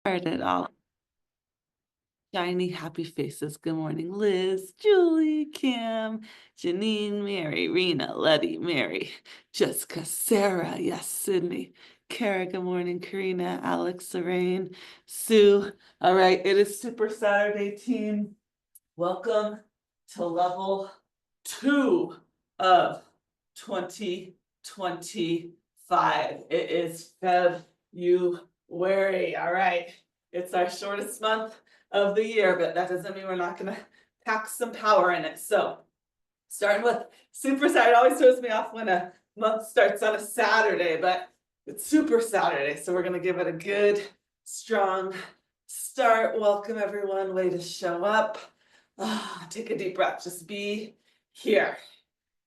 Started all shiny, happy faces. Good morning, Liz, Julie, Kim, Janine, Mary, Rena, Letty, Mary, Jessica, Sarah, yes, Sydney, Kara, good morning, Karina, Alex, Lorraine, Sue. All right, it is Super Saturday, team. Welcome to level 2 of 2025. It is February. All right. It's our shortest month of the year, but that doesn't mean we're not going to pack some power in it. So, starting with Super Saturday, it always throws me off when a month starts on a Saturday, but it's Super Saturday. So, we're going to give it a good, strong start. Welcome, everyone. Way to show up. Take a deep breath. Just be here.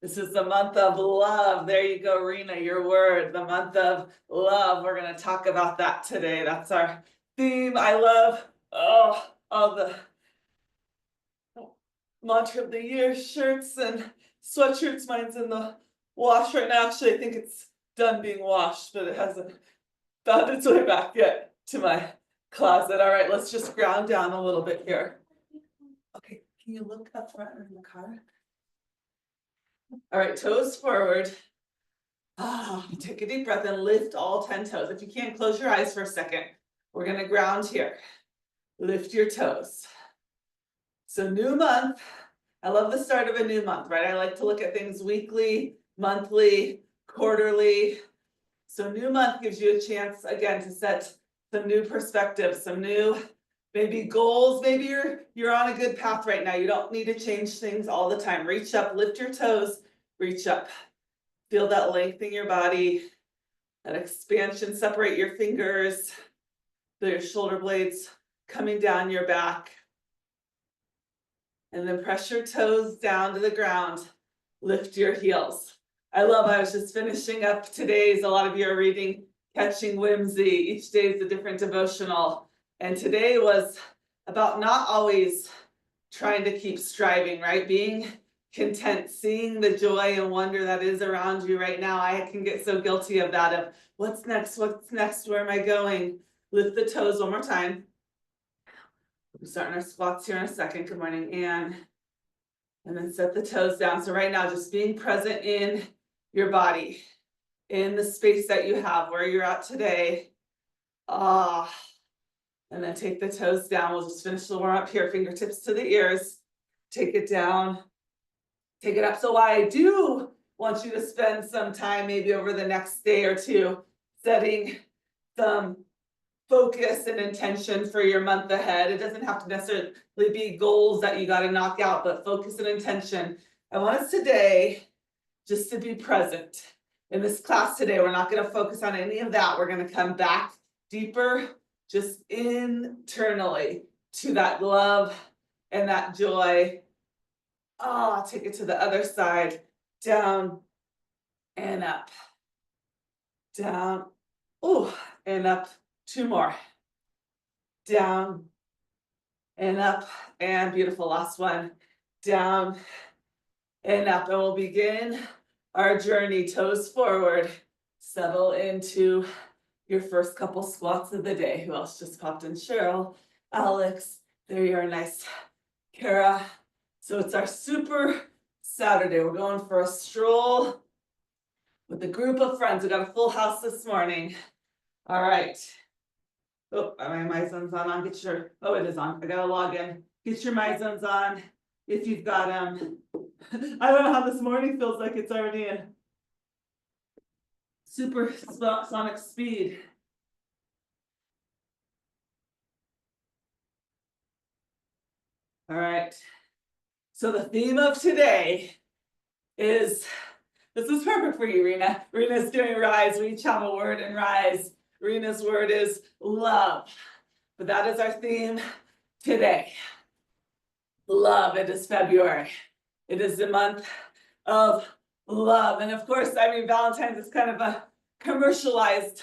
This is the month of love. There you go, Rena, your word, the month of love. We're going to talk about that today. That's our theme. I love all the mantra of the year shirts and sweatshirts. Mine's in the wash right now. Actually, I think it's done being washed, but it hasn't found its way back yet to my closet. All right, let's just ground down a little bit here. Okay, can you look up front in the car? All right, toes forward. Take a deep breath and lift all 10 toes. If you can't, close your eyes for a second. We're gonna ground here. Lift your toes. So new month. I love the start of a new month, right? I like to look at things weekly, monthly, quarterly. So new month gives you a chance again to set some new perspectives, some new maybe goals. Maybe you're on a good path right now. You don't need to change things all the time. Reach up, lift your toes, reach up. Feel that length in your body, that expansion. Separate your fingers, feel your shoulder blades coming down your back. And then press your toes down to the ground. Lift your heels. I was just finishing up today's, a lot of you are reading Catching Whimsy. Each day is a different devotional. And today was about not always trying to keep striving, right? Being content, seeing the joy and wonder that is around you right now. I can get so guilty of that, of what's next, where am I going? Lift the toes one more time. We're starting our squats here in a second. Good morning, Anne. And then set the toes down. So right now, just being present in your body, in the space that you have, where you're at today. And then take the toes down. We'll just finish the warm up here, fingertips to the ears. Take it down, take it up. So I do want you to spend some time, maybe over the next day or two, setting some focus and intention for your month ahead. It doesn't have to necessarily be goals that you got to knock out, but focus and intention. I want us today just to be present. In this class today, we're not going to focus on any of that. We're going to come back deeper, just internally, to that love and that joy. Take it to the other side, down and up, down, and up. 2 more, down and up, and beautiful. Last one, down and up. And we'll begin our journey, toes forward. Settle into your first couple squats of the day. Who else just popped in? Cheryl, Alex, there you are, nice. Kara. So it's our Super Saturday. We're going for a stroll with a group of friends. We got a full house this morning. All right. My son's on. Get your, it is on. I gotta log in. Get your my zones on if you've got them. I don't know how this morning feels like it's already in supersonic speed. All right. So the theme of today is, this is perfect for you, Rena. Rena's doing rise. We each have a word in rise. Rena's word is love. But that is our theme today. Love. It is February. It is the month of love. And of course, Valentine's is kind of a commercialized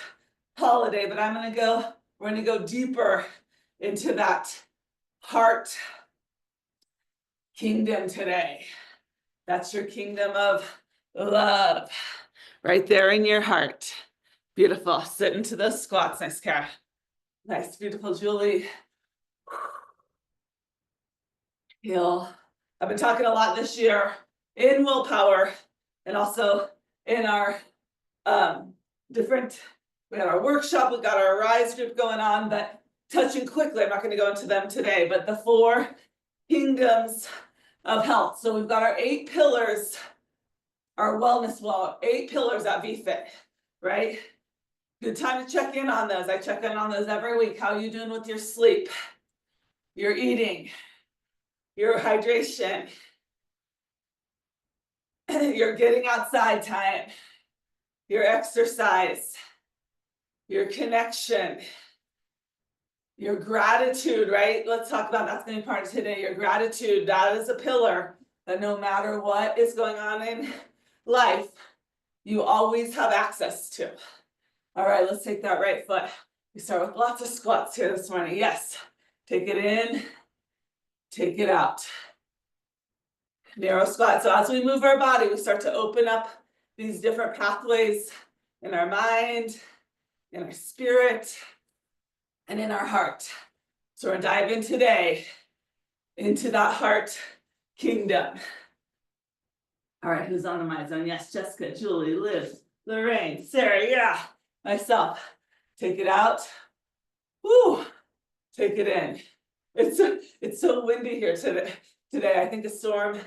holiday, but we're going to go deeper into that heart kingdom today. That's your kingdom of love right there in your heart. Beautiful. Sit into those squats. Nice, Kara. Nice, beautiful, Julie. Heel. I've been talking a lot this year in willpower and also in our different, we got our workshop, we've got our Rise group going on, but touching quickly, I'm not going to go into them today, but the 4 kingdoms of health. So we've got our 8 pillars, our wellness wall, 8 pillars at VFit, right? Good time to check in on those. I check in on those every week. How are you doing with your sleep, your eating, your hydration, your getting outside time, your exercise, your connection, your gratitude, right? Let's talk about that's going to be part of today. Your gratitude, that is a pillar that no matter what is going on in life, you always have access to. All right, let's take that right foot. We start with lots of squats here this morning. Yes, take it in, take it out. Narrow squat. So as we move our body, we start to open up these different pathways in our mind, in our spirit, and in our heart. So we're gonna dive in today into that heart kingdom. All right, who's on my zone? Yes, Jessica, Julie, Liv, Lorraine, Sarah, yeah, myself. Take it out. Woo! Take it in. It's so windy here today. I think a storm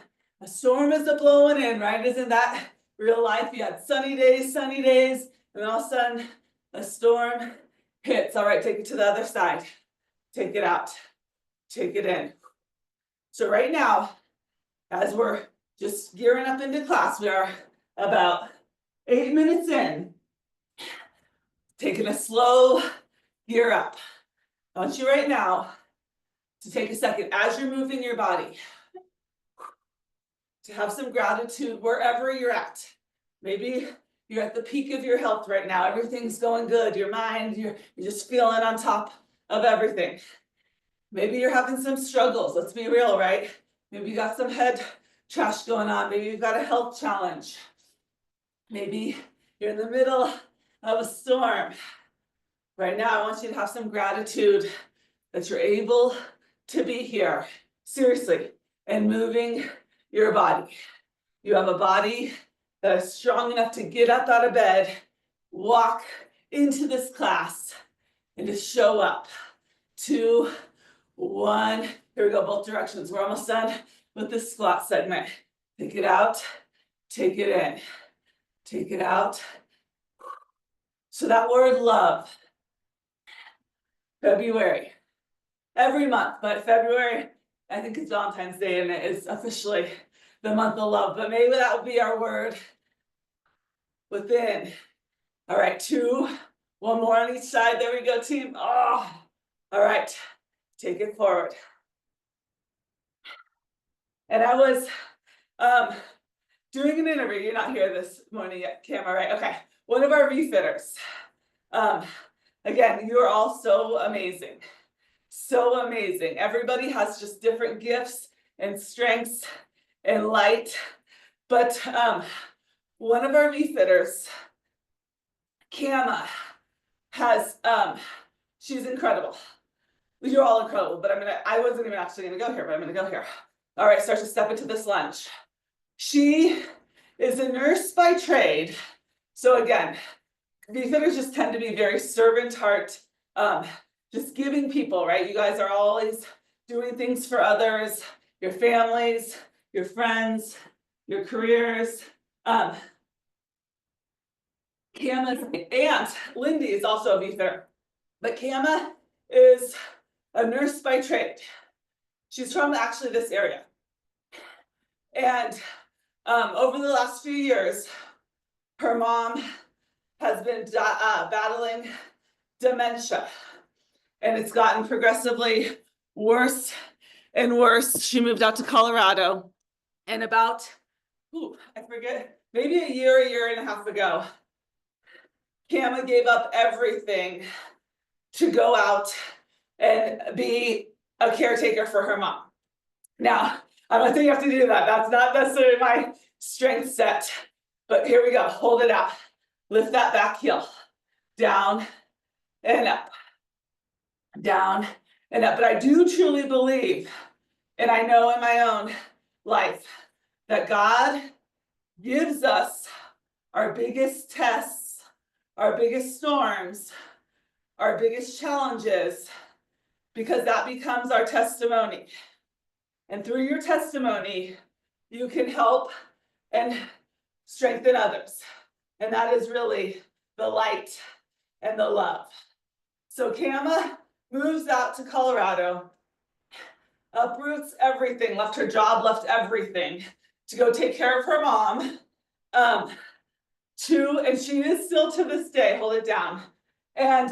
is a blowing in, right? Isn't that real life? You had sunny days, and then all of a sudden a storm hits. All right, take it to the other side. Take it out. Take it in. So right now, as we're just gearing up into class, we are about 8 minutes in. Taking a slow gear up. I want you right now to take a second as you're moving your body to have some gratitude wherever you're at. Maybe you're at the peak of your health right now. Everything's going good. Your mind, you're just feeling on top of everything. Maybe you're having some struggles. Let's be real, right? Maybe you got some head trash going on. Maybe you've got a health challenge. Maybe you're in the middle of a storm. Right now, I want you to have some gratitude that you're able to be here, seriously, and moving your body. You have a body that is strong enough to get up out of bed, walk into this class, and to show up. 2, 1, here we go, both directions. We're almost done with this squat segment. Take it out, take it in, take it out. So that word love, February, every month, but February, I think it's Valentine's Day and it is officially the month of love, but maybe that will be our word within. All right, 2, 1 more on each side. There we go, team. Oh, all right, take it forward. And I was doing an interview. You're not here this morning yet, camera, right? Okay, one of our refitters. Again, you're all so amazing. So amazing. Everybody has just different gifts and strengths and light. But one of our refitters, Kama, has she's incredible. You're all incredible, but I wasn't even actually gonna go here, but I'm gonna go here. All right, start to step into this lunge. She is a nurse by trade. So again, refitters just tend to be very servant heart, just giving people, right? You guys are always doing things for others, your families, your friends, your careers. Kama's aunt, Lindy, is also a refitter, but Kama is a nurse by trade. She's from actually this area. And over the last few years, her mom has been battling dementia, and it's gotten progressively worse and worse. She moved out to Colorado, and about, I forget, maybe a year and a half ago, Kama gave up everything to go out and be a caretaker for her mom. Now, I'm not saying you have to do that. That's not necessarily my strength set, but here we go. Hold it out. Lift that back heel, down and up. down and up. But I do truly believe, and I know in my own life, that God gives us our biggest tests, our biggest storms, our biggest challenges, because that becomes our testimony. And through your testimony, you can help and strengthen others. And that is really the light and the love. So Kama moves out to Colorado, uproots everything, left her job, left everything to go take care of her mom. And she is still to this day, hold it down. And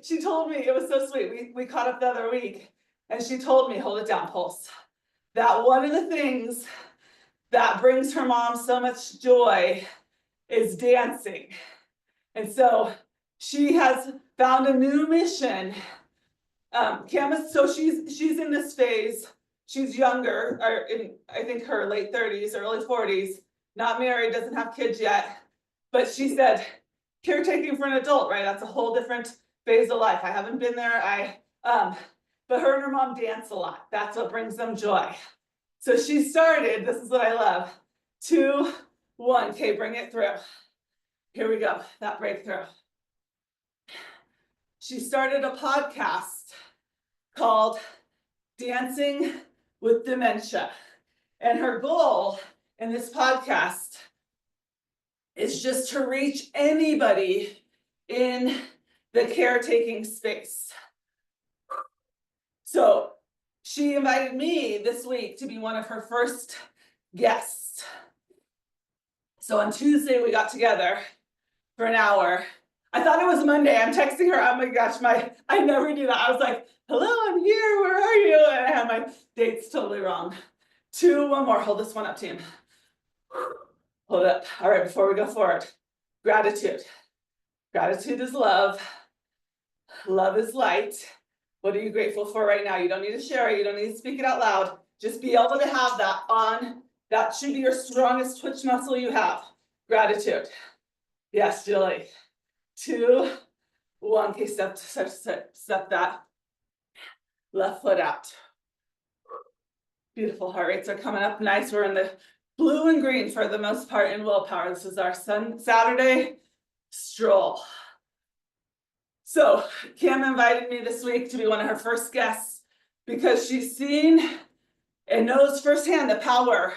she told me, it was so sweet. We caught up the other week, and she told me, hold it down, Pulse, that one of the things that brings her mom so much joy is dancing. And so she has found a new mission. So she's in this phase. She's younger, or in I think her late 30s, early 40s, not married, doesn't have kids yet. But she said, caretaking for an adult, right? That's a whole different phase of life. I haven't been there. But her and her mom dance a lot. That's what brings them joy. So she started, this is what I love, 2, 1, okay, bring it through. Here we go, that breakthrough. She started a podcast called Dancing with Dementia. And her goal in this podcast is just to reach anybody in the caretaking space. So she invited me this week to be one of her first guests. So on Tuesday, we got together for an hour. I thought it was Monday. I'm texting her. Oh my gosh, I never do that. I was like, hello, I'm here. Where are you? And I had my dates totally wrong. 2, 1 more. Hold this one up, team. Hold it up. All right, before we go forward, gratitude. Gratitude is love. Love is light. What are you grateful for right now? You don't need to share it. You don't need to speak it out loud. Just be able to have that on. That should be your strongest twitch muscle you have. Gratitude. Yes, Julie. 2, 1. Okay, step that. Left foot out. Beautiful. Heart rates are coming up nice. We're in the blue and green for the most part in willpower. This is our Saturday stroll. So Kim invited me this week to be one of her first guests because she's seen and knows firsthand the power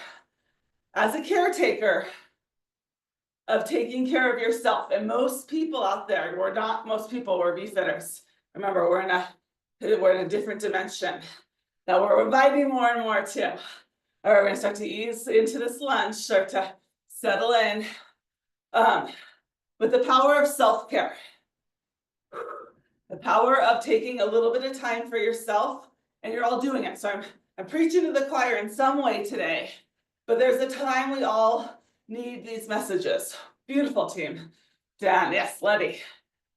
as a caretaker of taking care of yourself. And most people out there, we're not most people, we're befitters. Remember, we're in a different dimension that we're inviting more and more to. All right, we're gonna start to ease into this lunge, start to settle in with the power of self-care. The power of taking a little bit of time for yourself, and you're all doing it. So I'm preaching to the choir in some way today, but there's a time we all need these messages. Beautiful team. Dan, yes, Letty.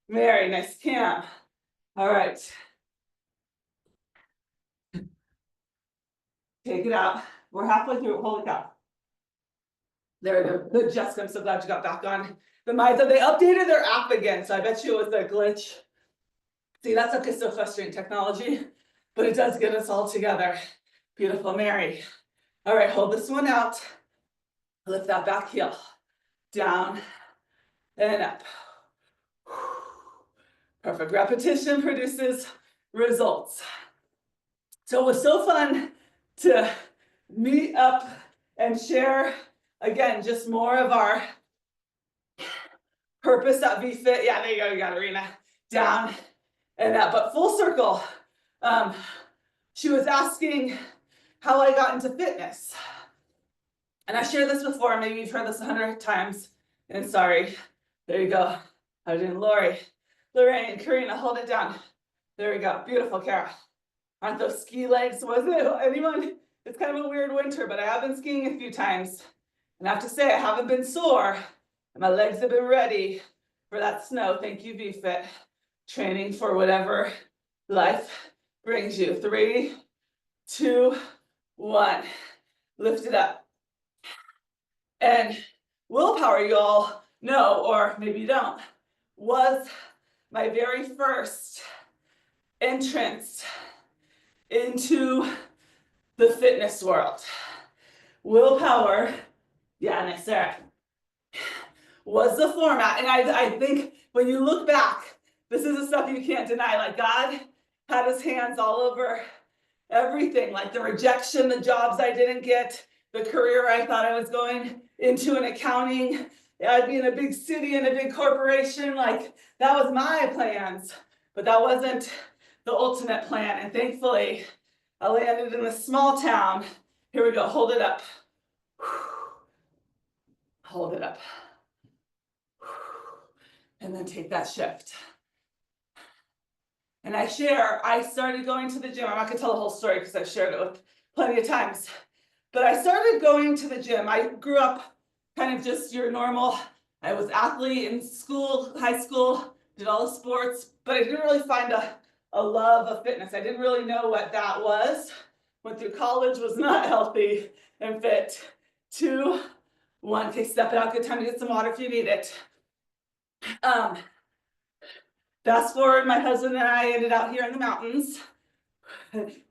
Very nice, Cam. All right. Take it out. We're halfway through. Holy cow. There we go. Good, Jessica. I'm so glad you got back on. They updated their app again, so I bet you it was a glitch. See, that's okay, so frustrating technology, but it does get us all together. Beautiful, Mary. All right, hold this one out. Lift that back heel. Down and up. Perfect. Repetition produces results. So it was so fun to meet up and share, again, just more of our purpose at VFit. Yeah, there you go, you got Arena. Down and up, but full circle. She was asking how I got into fitness. And I shared this before, maybe you've heard this 100 times, and sorry. There you go. I did Lori, Lorraine, Karina, hold it down. There we go, beautiful, Kara. Aren't those ski legs, was it? Anyone? It's kind of a weird winter, but I have been skiing a few times. And I have to say, I haven't been sore, and my legs have been ready for that snow. Thank you, VFit. Training for whatever life brings you. 3, 2, 1. Lift it up. And willpower, you all know, or maybe you don't, was my very first entrance into the fitness world. Willpower, yeah, nice, Sarah, was the format. And I think when you look back, this is the stuff you can't deny. Like God had his hands all over everything, like the rejection, the jobs I didn't get, the career I thought I was going into in accounting. I'd be in a big city in a big corporation. Like that was my plans, but that wasn't the ultimate plan. And thankfully, I landed in a small town. Here we go. Hold it up. Hold it up. And then take that shift. And I started going to the gym. I'm not gonna tell the whole story because I've shared it with plenty of times. But I started going to the gym. I grew up kind of just your normal, I was athlete in school, high school, did all the sports, but I didn't really find a love of fitness. I didn't really know what that was. Went through college, was not healthy and fit. 2, 1, okay, step it out, good time to get some water if you need it. Fast forward, my husband and I ended out here in the mountains.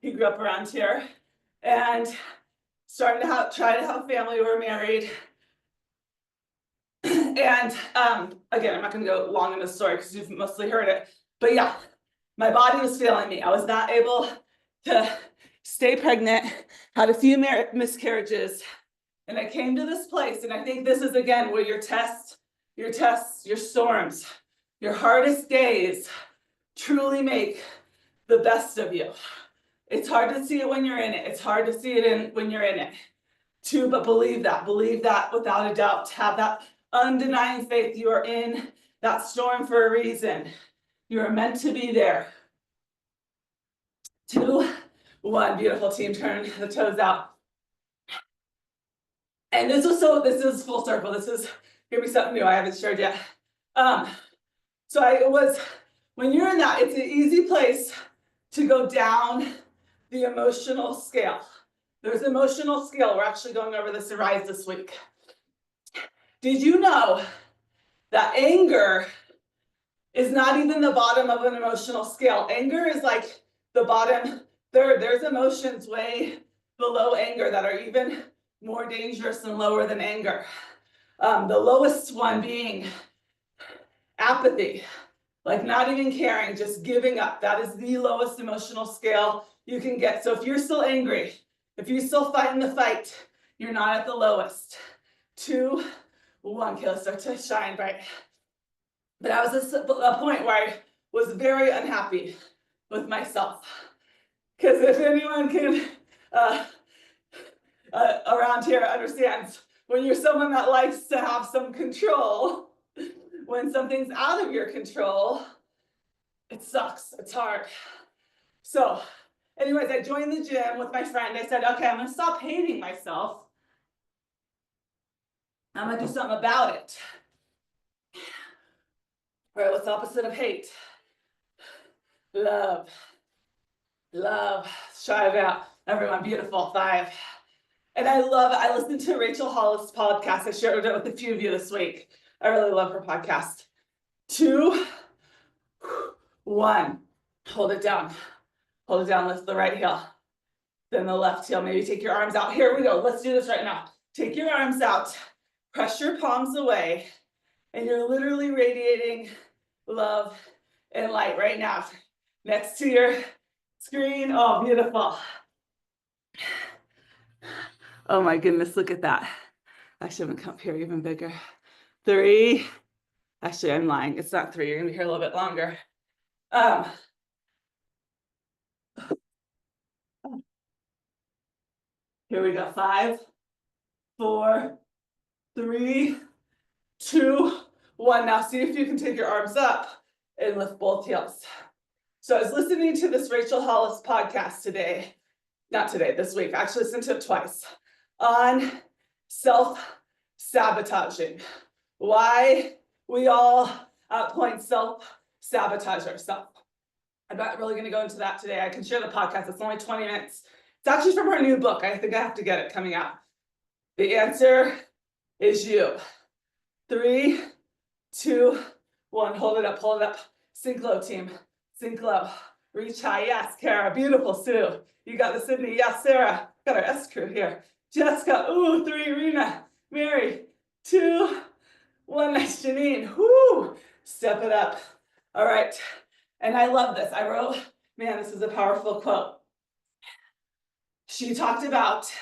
He grew up around here and started to try to have a family. We're married. And again, I'm not going to go long in the story because you've mostly heard it. But yeah, my body was failing me. I was not able to stay pregnant, had a few miscarriages. And I came to this place, and I think this is again where your tests, your storms, your hardest days truly make the best of you. It's hard to see it when you're in it. It's hard to see it when you're in it. 2, but believe that without a doubt. Have that undenying faith. You are in that storm for a reason. You are meant to be there. 2, 1, beautiful team, turn the toes out. And this is full circle. This is gonna be something new I haven't shared yet. When you're in that, it's an easy place to go down the emotional scale. There's an emotional scale. We're actually going over this in Rise this week. Did you know that anger is not even the bottom of an emotional scale? Anger is like the bottom third. There's emotions way below anger that are even more dangerous and lower than anger. The lowest one being apathy, like not even caring, just giving up. That is the lowest emotional scale you can get. So if you're still angry, if you're still fighting the fight, you're not at the lowest. 2, 1, okay, let's start to shine bright. But I was at a point where I was very unhappy with myself. Because if anyone can around here understands, when you're someone that likes to have some control, when something's out of your control, it sucks, it's hard. So anyways, I joined the gym with my friend. I said, okay, I'm gonna stop hating myself. I'm gonna do something about it. All right, what's the opposite of hate? Love. Love. Shout out, everyone, beautiful. 5. And I listened to Rachel Hollis' podcast. I shared it with a few of you this week. I really love her podcast. 2, 1, hold it down. Hold it down, lift the right heel. Then the left heel, maybe take your arms out. Here we go, let's do this right now. Take your arms out, press your palms away, and you're literally radiating love and light right now. Next to your screen, oh, beautiful. Oh my goodness, look at that. Actually, I'm gonna come up here even bigger. 3, actually I'm lying, it's not 3, you're gonna be here a little bit longer. Here we go, 5, 4, 3, 2, 1. Now see if you can take your arms up and lift both heels. So I was listening to this Rachel Hollis podcast this week, I actually listened to it twice, on self-sabotaging. Why we all at points self-sabotage ourselves. I'm not really going to go into that today. I can share the podcast. It's only 20 minutes. It's actually from her new book. I think I have to get it coming out. The answer is you. 3, 2, 1. Hold it up. Hold it up. Sink low, team. Sink low. Reach high, yes, Kara, beautiful, Sue. You got the Sydney, yes, Sarah. Got our S crew here. Jessica, ooh, 3, Rena, Mary, 2, 1, nice, Janine, whoo, step it up. All right, and I love this. I wrote, man, this is a powerful quote. She talked about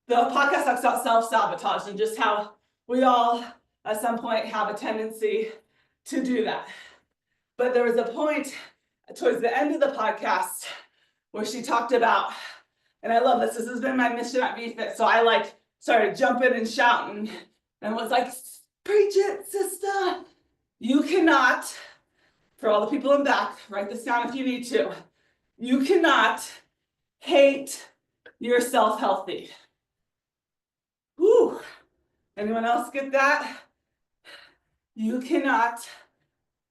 the podcast talks about self-sabotage and just how we all at some point have a tendency to do that. But there was a point towards the end of the podcast where she talked about, and I love this, this has been my mission at VFit, so I started jumping and shouting and was like, preach it, sister. You cannot, for all the people in back, write this down if you need to, you cannot hate yourself healthy. Whew. Anyone else get that? You cannot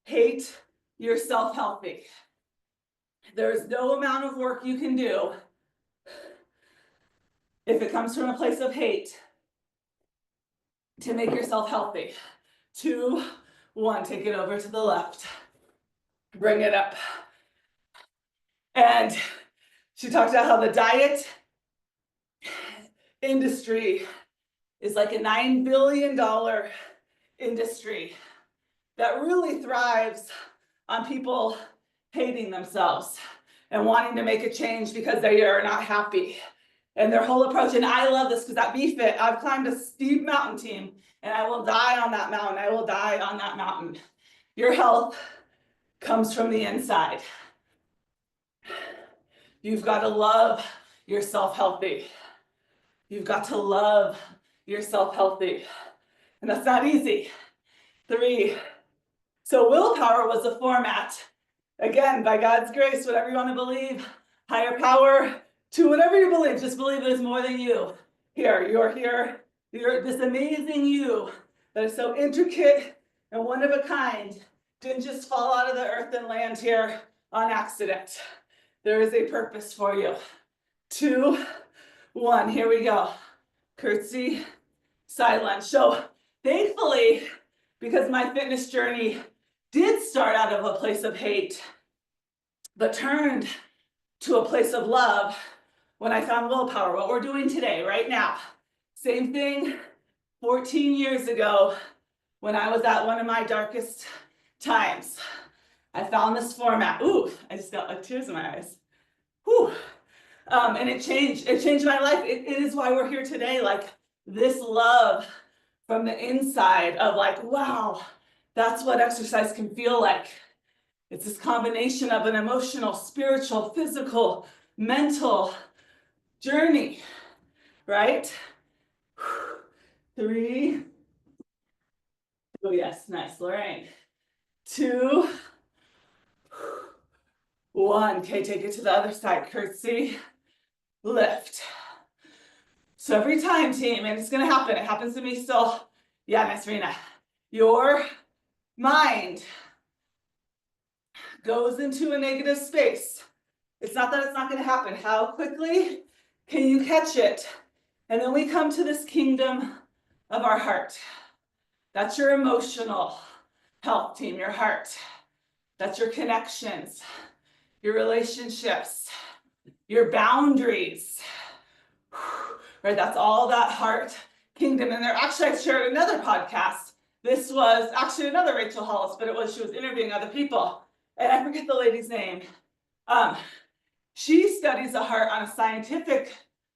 hate yourself healthy. There is no amount of work you can do if it comes from a place of hate to make yourself healthy. 2, 1, take it over to the left. Bring it up. And she talked about how the diet industry is like a $9 billion industry that really thrives on people hating themselves and wanting to make a change because they are not happy. And their whole approach, and I love this because at BFit, I've climbed a steep mountain, team, and I will die on that mountain. I will die on that mountain. Your health comes from the inside. You've got to love yourself healthy. You've got to love yourself healthy. And that's not easy. 3. So willpower was the format. Again, by God's grace, whatever you want to believe, higher power, to whatever you believe, just believe there's more than you. Here, you're this amazing you that is so intricate and one of a kind, didn't just fall out of the earth and land here on accident. There is a purpose for you. 2, 1, here we go. Curtsy, side lunge. So thankfully, because my fitness journey did start out of a place of hate, but turned to a place of love when I found willpower, what we're doing today, right now. Same thing 14 years ago when I was at one of my darkest times. I found this format. Ooh, I just got like tears in my eyes. Whew. And it changed my life. It is why we're here today. Like this love from the inside of like, wow, that's what exercise can feel like. It's this combination of an emotional, spiritual, physical, mental journey, right? 3. Oh yes, nice, Lorraine. 2, 1. Okay, take it to the other side. Curtsy, lift. So every time, team, and it's gonna happen. It happens to me still. Yeah, nice, Rena. Your mind goes into a negative space. It's not that it's not gonna happen. How quickly can you catch it? And then we come to this kingdom of our heart. That's your emotional health, team, your heart. That's your connections, your relationships, your boundaries, right? That's all that heart kingdom. And there, actually, I shared another podcast. This was actually another Rachel Hollis, but she was interviewing other people. And I forget the lady's name. She studies the heart on a scientific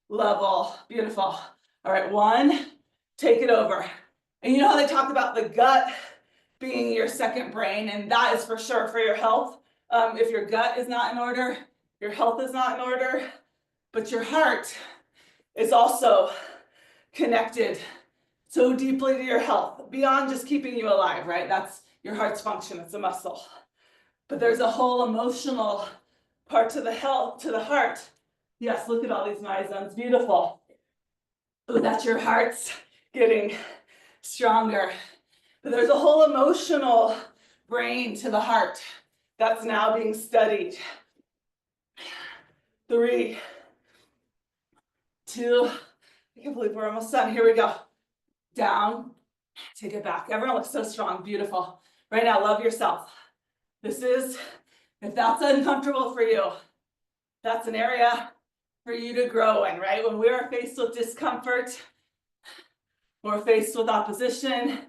level. Beautiful. All right, 1, take it over. And you know how they talk about the gut being your second brain, and that is for sure for your health. If your gut is not in order, your health is not in order, but your heart is also connected so deeply to your health, beyond just keeping you alive, right? That's your heart's function, it's a muscle. But there's a whole emotional part to the health, to the heart. Yes, look at all these myozones, beautiful. Oh, that's your heart's getting stronger. But there's a whole emotional brain to the heart that's now being studied. 3, 2, I can't believe we're almost done. Here we go. Down, take it back. Everyone looks so strong, beautiful. Right now, love yourself. This is If that's uncomfortable for you, that's an area for you to grow in, right? When we are faced with discomfort, we're faced with opposition,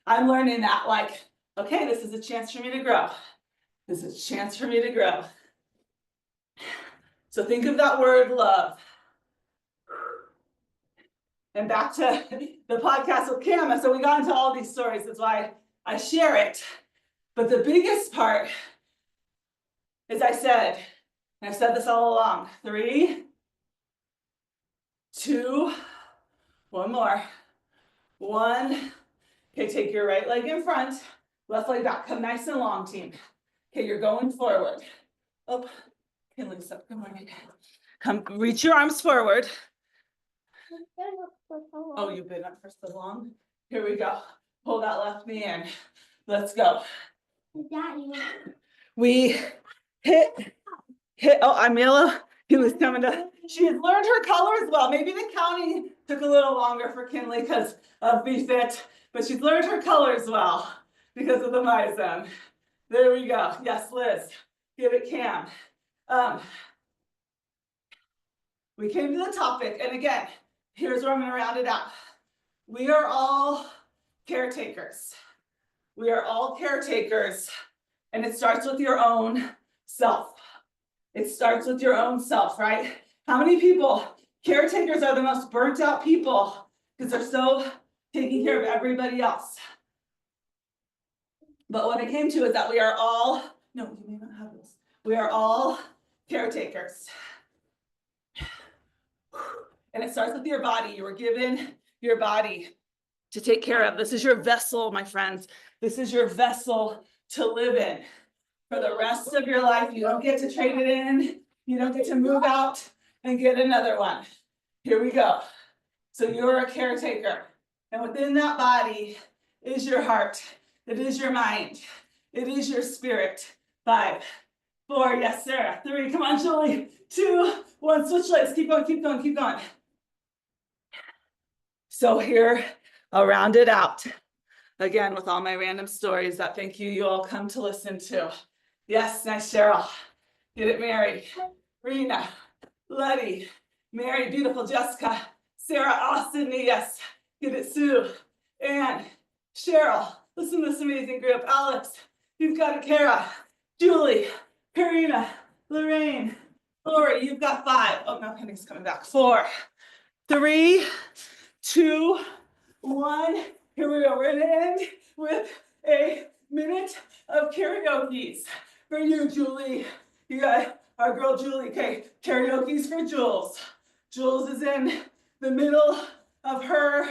I'm learning that, like, okay, this is a chance for me to grow. This is a chance for me to grow. So think of that word love. And back to the podcast with Cam. So we got into all these stories. That's why I share it. But the biggest part is I've said this all along. 3, 2, one more. 1. Okay, take your right leg in front, left leg back. Come nice and long, team. Okay, you're going forward. Up. Okay, Lisa, good morning. Come, reach your arms forward. Oh, you've been up for so long. Here we go. Pull that left knee in. Let's go. We hit. Oh, Amila, he was coming to. She had learned her colors well. Maybe the counting took a little longer for Kinley because of BFit, but she's learned her colors well because of the MyZone. There we go. Yes, Liz. Give it Cam. We came to the topic, and again, here's where I'm going to round it out. We are all caretakers. We are all caretakers, and it starts with your own self. It starts with your own self, right? How many people, caretakers are the most burnt out people because they're so taking care of everybody else. But what I came to is that we are all, no, you may not have this. We are all caretakers. And it starts with your body. You were given your body to take care of. This is your vessel, my friends. This is your vessel to live in. For the rest of your life, you don't get to trade it in. You don't get to move out and get another one. Here we go. So you're a caretaker. And within that body is your heart. It is your mind. It is your spirit. 5, 4, yes, Sarah. 3, come on, Julie. 2, 1, switch legs. Keep going, keep going, keep going. So here, I'll round it out. Again, with all my random stories that thank you all come to listen to. Yes, nice, Cheryl. Get it, Mary. Rena, Letty, Mary, beautiful Jessica, Sarah, Austin, yes. Get it, Sue, Ann, Cheryl. Listen to this amazing group. Alex, you've got it, Kara, Julie, Karina, Lorraine, Lori, you've got 5. Oh, no, Penny's coming back. 4, 3, 2, 1. Here we go. We're going to end with a minute of karaoke's for you, Julie. You got our girl, Julie. Okay, karaoke's for Jules. Jules is in the middle of her,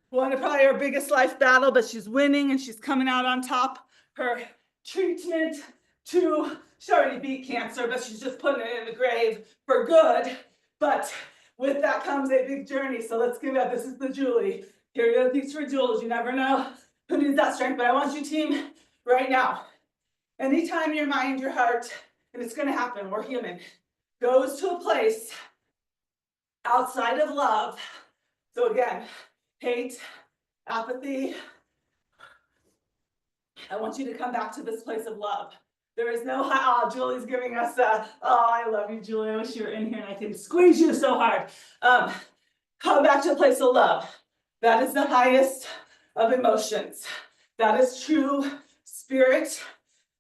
one of probably her biggest life battle, but she's winning and she's coming out on top. Her treatment to, she already beat cancer, but she's just putting it in the grave for good. But with that comes a big journey. So let's give it, this is the Julie. Karaoke's for Jules. You never know who needs that strength, but I want you, team, right now. Anytime your mind, your heart, and it's going to happen, we're human, goes to a place outside of love. So again, hate, apathy. I want you to come back to this place of love. There is no, oh, Julie's giving us a, oh, I love you, Julie. I wish you were in here and I can squeeze you so hard. Come back to a place of love. That is the highest of emotions. That is true spirit.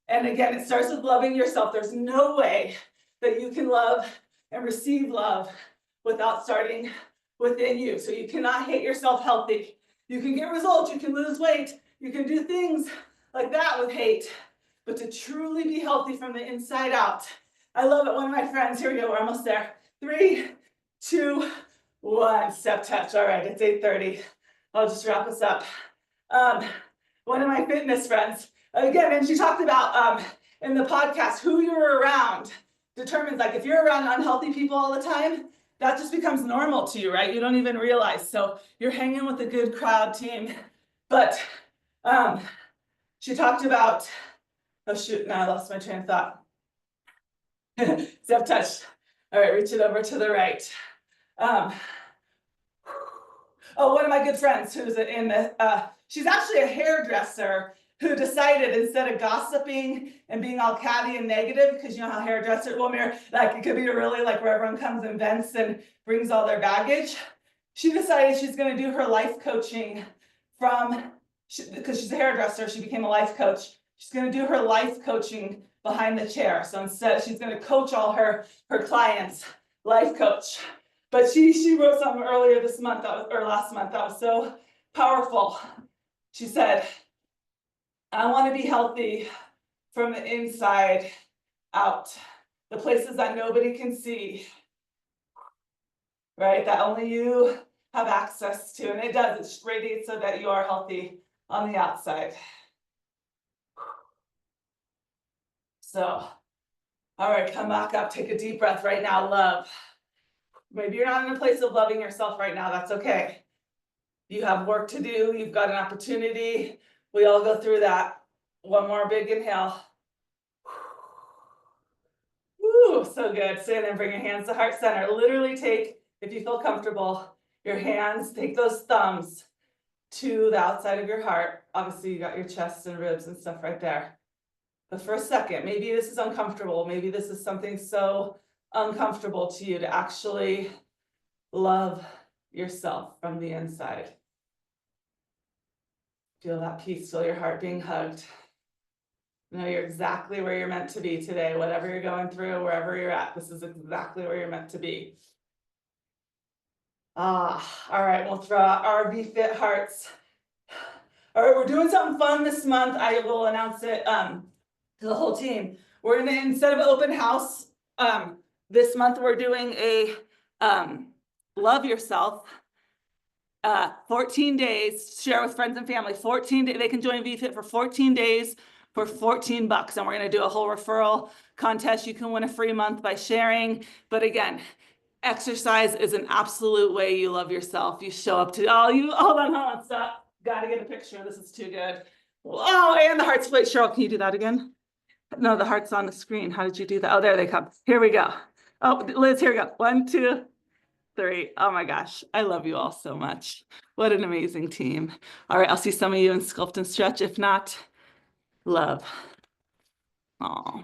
And again, it starts with loving yourself. There's no way that you can love and receive love without starting within you. So you cannot hate yourself healthy. You can get results, you can lose weight, you can do things like that with hate, but to truly be healthy from the inside out. I love it. One of my friends, here we go, we're almost there. 3, 2, 1, step touch. All right, it's 8:30. I'll just wrap us up. One of my fitness friends, again, and she talked about in the podcast, who you're around determines, like if you're around unhealthy people all the time, that just becomes normal to you, right? You don't even realize. So you're hanging with a good crowd, team. But she talked about, oh shoot, now I lost my train of thought. Step touch. All right, reach it over to the right. Oh, one of my good friends who's in the, she's actually a hairdresser, who decided, instead of gossiping and being all catty and negative, because you know how hairdresser, well, like it could be really like where everyone comes and vents and brings all their baggage. She decided she's going to do her life coaching because she's a hairdresser, she became a life coach. She's going to do her life coaching behind the chair. So instead, she's going to coach all her clients, life coach. But she wrote something earlier this month, or last month, that was so powerful. She said, I want to be healthy from the inside out, the places that nobody can see, right? That only you have access to. And it does, it radiates so that you are healthy on the outside. So, all right, come back up, take a deep breath right now, love. Maybe you're not in a place of loving yourself right now, that's okay. You have work to do, you've got an opportunity. We all go through that. One more big inhale. Woo, so good. Stand and bring your hands to heart center. Literally take, if you feel comfortable, your hands, take those thumbs to the outside of your heart. Obviously, you got your chest and ribs and stuff right there. But for a second, maybe this is uncomfortable. Maybe this is something so uncomfortable to you to actually love yourself from the inside. Feel that peace, feel your heart being hugged. Know you're exactly where you're meant to be today. Whatever you're going through, wherever you're at, this is exactly where you're meant to be. All right, we'll throw out our VFit hearts. All right, we're doing something fun this month. I will announce it to the whole team. We're gonna, instead of open house, this month we're doing a love yourself. 14 days, share with friends and family. 14 days, they can join VFit for 14 days for $14, and we're going to do a whole referral contest. You can win a free month by sharing. But again, exercise is an absolute way you love yourself. You show up to, hold on, stop. Got to get a picture. This is too good. Oh, and the hearts plate. Cheryl, can you do that again? No, the heart's on the screen. How did you do that? Oh, there they come. Here we go. Oh, Liz, here we go. 1, 2, 3. Oh my gosh, I love you all so much. What an amazing team. All right, I'll see some of you in Sculpt and Stretch. If not, love. Oh.